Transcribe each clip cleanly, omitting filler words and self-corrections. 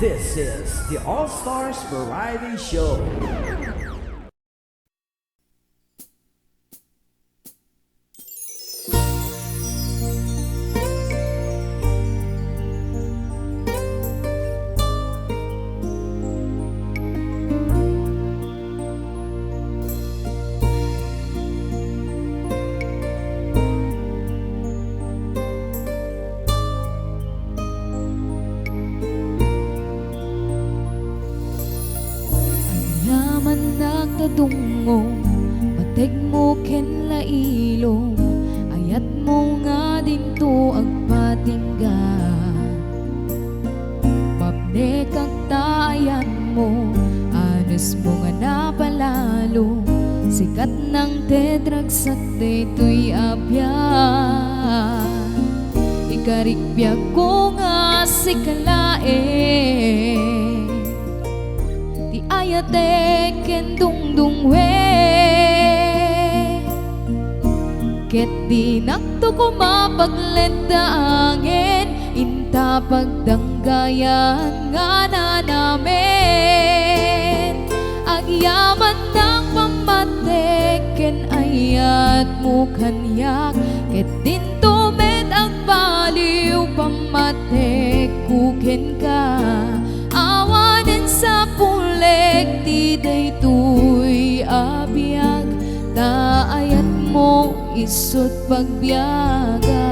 This is the All Stars Variety Show. Nagtadungo, matig mo ken lailong, ayat mo nga dinto agpatingga. Mapne kag tayan mo, anas mo nga napalalo, sikat ng tedrag sa daytoy abyan. Ikarikbyag ko nga si kalae, ayate ken dungdungwe, ket di nakto ko mapaglendaangin, inta pagdanggayan nga na namin. Agyaman ng pamate ken ayat mo kanyak, ket dinto met agbaliw pamate kuken ka. Awanen sa pulek di daytoy abiyag, taayat mo isut pagbiyaga.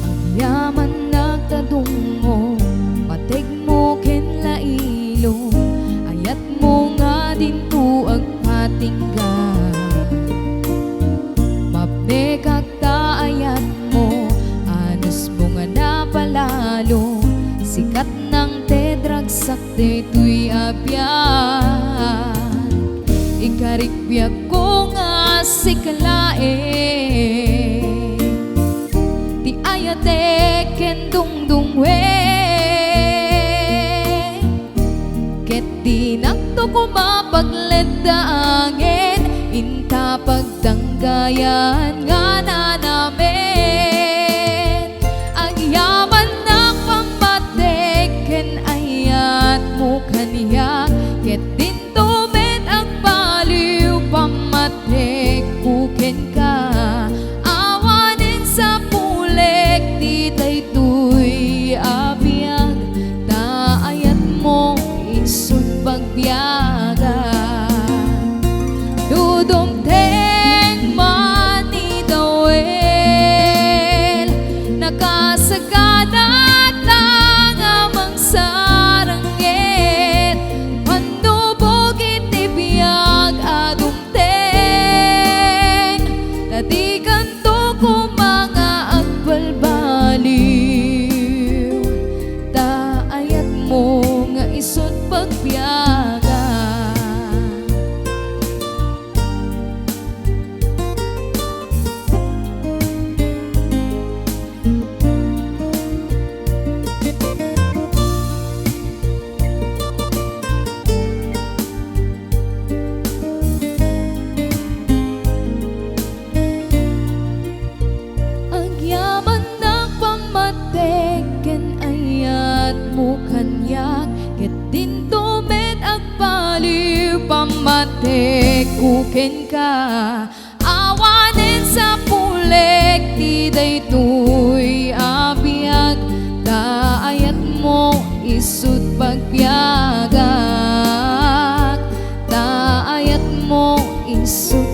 Agyaman nagtadungo, matig mo ken lailong, ayat mo nga dinto agpatingga. Mapne kag taayat mo, anos mo nga napalalo, sikat ng tedrag sak daytoy abyan. Ikarikbyag ko nga si kalae, ti ayate ken dungdungwe, ket di nakto ko mapaglendaangin, inta pagdanggayan nga na namin. Agyaman na pamate ken ayat mo kaniya, ket dinto met agbaliw pamate kuken ka. Awanen sa pulek di daytoy abiyag, taayat mo isut pagbiyaga. Dudumteng manidawel, nakasaganat lang amang sarangit, pandubog itibiyag adumteng, dati kanto ko mga agbalbaliw, taayat mo nga isut pagbiyaga. Agyaman ng pamate ken ayat mo kanyak, ket dinto met agbaliw pamate kuken ka. Awanen sa pulek di daytoy abiyag, taayat mo isut pagbiyaga, taayat mo isut